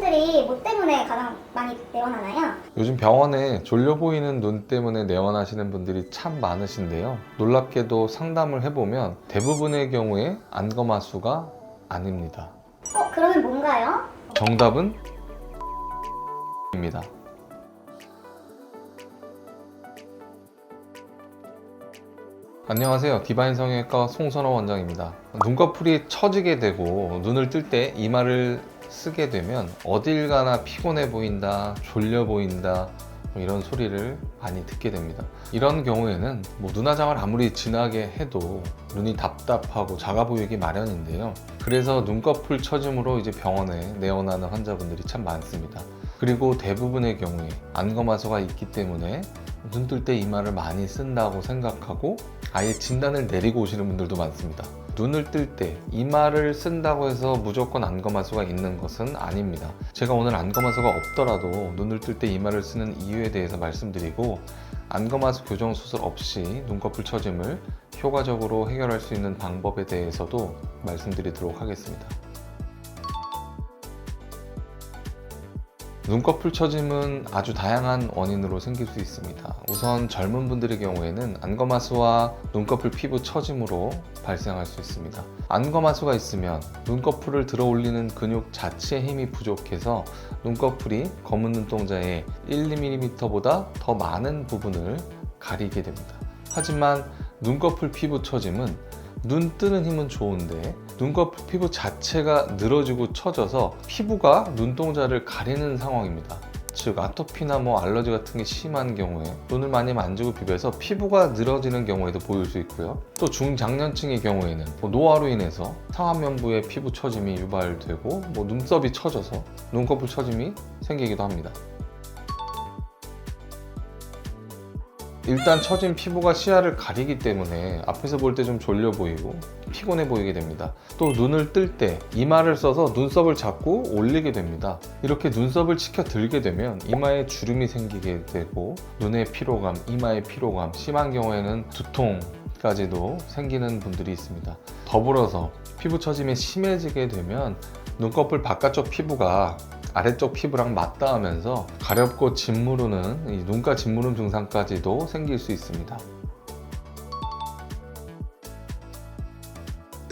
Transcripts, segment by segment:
눈꺼풀이 뭐 때문에 가장 많이 내원하나요? 요즘 병원에 졸려 보이는 눈 때문에 내원하시는 분들이 참 많으신데요. 놀랍게도 상담을 해보면 대부분의 경우에 안검하수가 아닙니다. 그러면 뭔가요? 정답은 입니다. 안녕하세요. 디바인 성형외과 송선호 원장입니다. 눈꺼풀이 처지게 되고 눈을 뜰 때 이마를 쓰게 되면 어딜 가나 피곤해 보인다, 졸려 보인다, 이런 소리를 많이 듣게 됩니다. 이런 경우에는 눈화장을 아무리 진하게 해도 눈이 답답하고 작아 보이기 마련인데요. 그래서 눈꺼풀 처짐으로 이제 병원에 내원하는 환자분들이 참 많습니다. 그리고 대부분의 경우에 안검하수가 있기 때문에 눈 뜰 때 이마를 많이 쓴다고 생각하고 아예 진단을 내리고 오시는 분들도 많습니다. 눈을 뜰 때 이마를 쓴다고 해서 무조건 안검하수가 있는 것은 아닙니다. 제가 오늘 안검하수가 없더라도 눈을 뜰 때 이마를 쓰는 이유에 대해서 말씀드리고, 안검하수 교정 수술 없이 눈꺼풀 처짐을 효과적으로 해결할 수 있는 방법에 대해서도 말씀드리도록 하겠습니다. 눈꺼풀 처짐은 아주 다양한 원인으로 생길 수 있습니다. 우선 젊은 분들의 경우에는 안검하수와 눈꺼풀 피부 처짐으로 발생할 수 있습니다. 안검하수가 있으면 눈꺼풀을 들어 올리는 근육 자체의 힘이 부족해서 눈꺼풀이 검은 눈동자의 1~2mm보다 더 많은 부분을 가리게 됩니다. 하지만 눈꺼풀 피부 처짐은 눈 뜨는 힘은 좋은데 눈꺼풀 피부 자체가 늘어지고 처져서 피부가 눈동자를 가리는 상황입니다. 즉 아토피나 알러지 같은 게 심한 경우에 눈을 많이 만지고 비벼서 피부가 늘어지는 경우에도 보일 수 있고요. 또 중장년층의 경우에는 노화로 인해서 상안면부의 피부 처짐이 유발되고 눈썹이 처져서 눈꺼풀 처짐이 생기기도 합니다. 일단 처진 피부가 시야를 가리기 때문에 앞에서 볼 때 좀 졸려 보이고 피곤해 보이게 됩니다. 또 눈을 뜰 때 이마를 써서 눈썹을 자꾸 올리게 됩니다. 이렇게 눈썹을 치켜 들게 되면 이마에 주름이 생기게 되고 눈의 피로감, 이마의 피로감, 심한 경우에는 두통까지도 생기는 분들이 있습니다. 더불어서 피부 처짐이 심해지게 되면 눈꺼풀 바깥쪽 피부가 아래쪽 피부랑 맞닿으면서 가렵고 짓무르는 눈가 짓무름 증상까지도 생길 수 있습니다.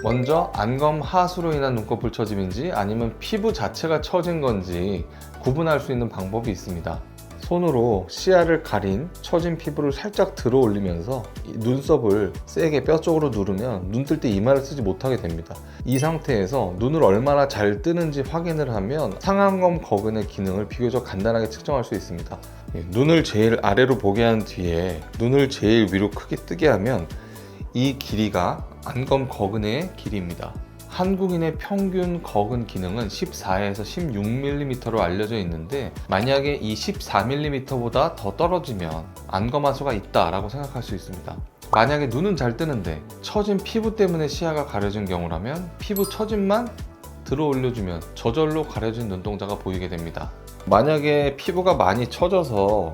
먼저 안검하수로 인한 눈꺼풀 처짐인지 아니면 피부 자체가 처진 건지 구분할 수 있는 방법이 있습니다. 손으로 시야를 가린 처진 피부를 살짝 들어 올리면서 눈썹을 세게 뼈 쪽으로 누르면 눈 뜰 때 이마를 쓰지 못하게 됩니다. 이 상태에서 눈을 얼마나 잘 뜨는지 확인을 하면 상안검 거근의 기능을 비교적 간단하게 측정할 수 있습니다. 눈을 제일 아래로 보게 한 뒤에 눈을 제일 위로 크게 뜨게 하면 이 길이가 안검 거근의 길이입니다. 한국인의 평균 거근 기능은 14에서 16mm로 알려져 있는데, 만약에 이 14mm보다 더 떨어지면 안검하수가 있다라고 생각할 수 있습니다. 만약에 눈은 잘 뜨는데 처진 피부 때문에 시야가 가려진 경우라면 피부 처짐만 들어 올려주면 저절로 가려진 눈동자가 보이게 됩니다. 만약에 피부가 많이 처져서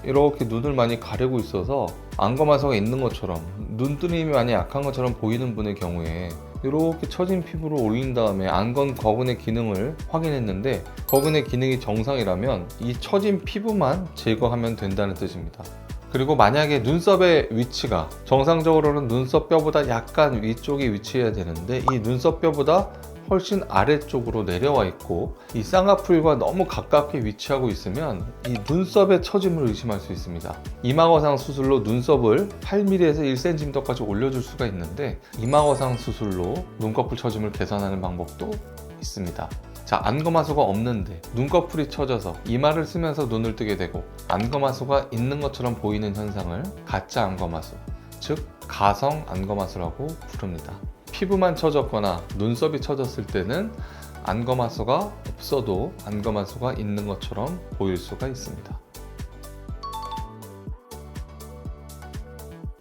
이렇게 눈을 많이 가리고 있어서 안검하수가 있는 것처럼 눈 뜨는 힘이 많이 약한 것처럼 보이는 분의 경우에 이렇게 처진 피부로 올린 다음에 안검 거근의 기능을 확인했는데 거근의 기능이 정상이라면 이 처진 피부만 제거하면 된다는 뜻입니다. 그리고 만약에 눈썹의 위치가 정상적으로는 눈썹 뼈보다 약간 위쪽에 위치해야 되는데 이 눈썹 뼈보다 훨씬 아래쪽으로 내려와 있고 이 쌍꺼풀과 너무 가깝게 위치하고 있으면 이 눈썹의 처짐을 의심할 수 있습니다. 이마거상 수술로 눈썹을 8mm에서 1cm까지 올려줄 수가 있는데 이마거상 수술로 눈꺼풀 처짐을 개선하는 방법도 있습니다. 자, 안검하수가 없는데 눈꺼풀이 처져서 이마를 쓰면서 눈을 뜨게 되고 안검하수가 있는 것처럼 보이는 현상을 가짜 안검하수, 즉 가성 안검하수라고 부릅니다. 피부만 처졌거나 눈썹이 처졌을 때는 안검하수가 없어도 안검하수가 있는 것처럼 보일 수가 있습니다.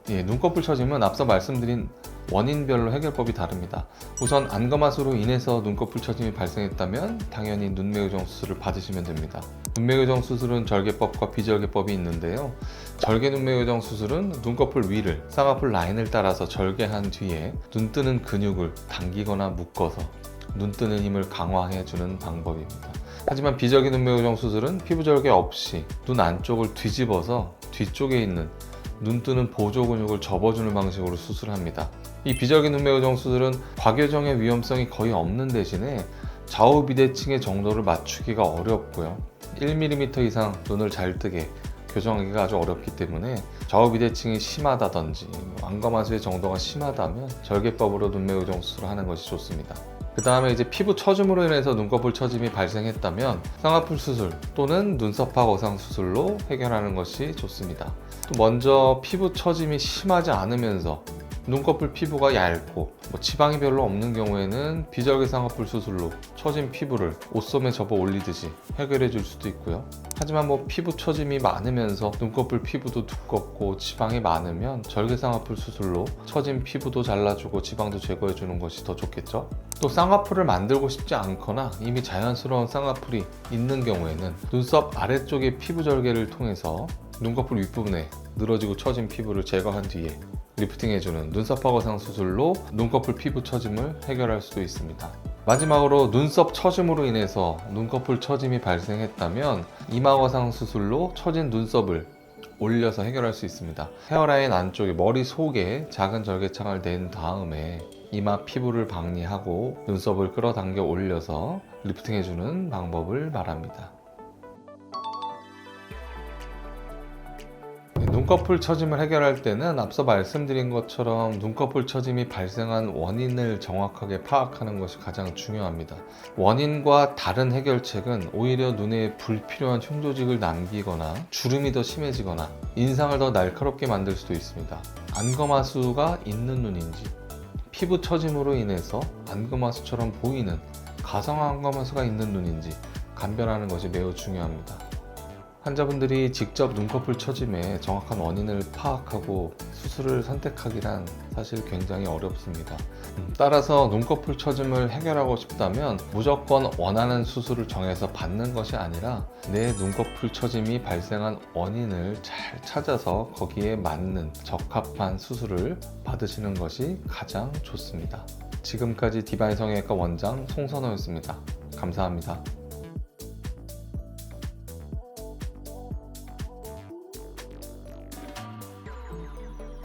눈꺼풀 처짐은 앞서 말씀드린 원인별로 해결법이 다릅니다. 우선 안검하수로 인해서 눈꺼풀 처짐이 발생했다면 당연히 눈매교정 수술을 받으시면 됩니다. 눈매교정 수술은 절개법과 비절개법이 있는데요. 절개 눈매교정 수술은 눈꺼풀 위를 쌍꺼풀 라인을 따라서 절개한 뒤에 눈 뜨는 근육을 당기거나 묶어서 눈 뜨는 힘을 강화해주는 방법입니다. 하지만 비절개 눈매교정 수술은 피부 절개 없이 눈 안쪽을 뒤집어서 뒤쪽에 있는 눈 뜨는 보조 근육을 접어주는 방식으로 수술합니다. 이 비절개 눈매교정 수술은 과교정의 위험성이 거의 없는 대신에 좌우 비대칭의 정도를 맞추기가 어렵고요. 1mm 이상 눈을 잘 뜨게 교정하기가 아주 어렵기 때문에 좌우 비대칭이 심하다든지 안검하수의 정도가 심하다면 절개법으로 눈매교정 수술을 하는 것이 좋습니다. 그 다음에 이제 피부 처짐으로 인해서 눈꺼풀 처짐이 발생했다면 쌍꺼풀 수술 또는 눈썹화 거상 수술로 해결하는 것이 좋습니다. 또 먼저 피부 처짐이 심하지 않으면서 눈꺼풀 피부가 얇고 지방이 별로 없는 경우에는 비절개 쌍꺼풀 수술로 처진 피부를 옷소매 접어 올리듯이 해결해 줄 수도 있고요. 하지만 피부 처짐이 많으면서 눈꺼풀 피부도 두껍고 지방이 많으면 절개 쌍꺼풀 수술로 처진 피부도 잘라주고 지방도 제거해 주는 것이 더 좋겠죠. 또 쌍꺼풀을 만들고 싶지 않거나 이미 자연스러운 쌍꺼풀이 있는 경우에는 눈썹 아래쪽의 피부 절개를 통해서 눈꺼풀 윗부분에 늘어지고 처진 피부를 제거한 뒤에 리프팅해주는 눈썹화 거상 수술로 눈꺼풀 피부 처짐을 해결할 수도 있습니다. 마지막으로 눈썹 처짐으로 인해서 눈꺼풀 처짐이 발생했다면 이마 거상 수술로 처진 눈썹을 올려서 해결할 수 있습니다. 헤어라인 안쪽에 머리 속에 작은 절개창을 낸 다음에 이마 피부를 박리하고 눈썹을 끌어당겨 올려서 리프팅해주는 방법을 말합니다. 눈꺼풀 처짐을 해결할 때는 앞서 말씀드린 것처럼 눈꺼풀 처짐이 발생한 원인을 정확하게 파악하는 것이 가장 중요합니다. 원인과 다른 해결책은 오히려 눈에 불필요한 흉조직을 남기거나 주름이 더 심해지거나 인상을 더 날카롭게 만들 수도 있습니다. 안검하수가 있는 눈인지 피부 처짐으로 인해서 안검하수처럼 보이는 가상 안검하수가 있는 눈인지 감별하는 것이 매우 중요합니다. 환자분들이 직접 눈꺼풀 처짐의 정확한 원인을 파악하고 수술을 선택하기란 사실 굉장히 어렵습니다. 따라서 눈꺼풀 처짐을 해결하고 싶다면 무조건 원하는 수술을 정해서 받는 것이 아니라 내 눈꺼풀 처짐이 발생한 원인을 잘 찾아서 거기에 맞는 적합한 수술을 받으시는 것이 가장 좋습니다. 지금까지 디바인 성형외과 원장 송선호였습니다. 감사합니다.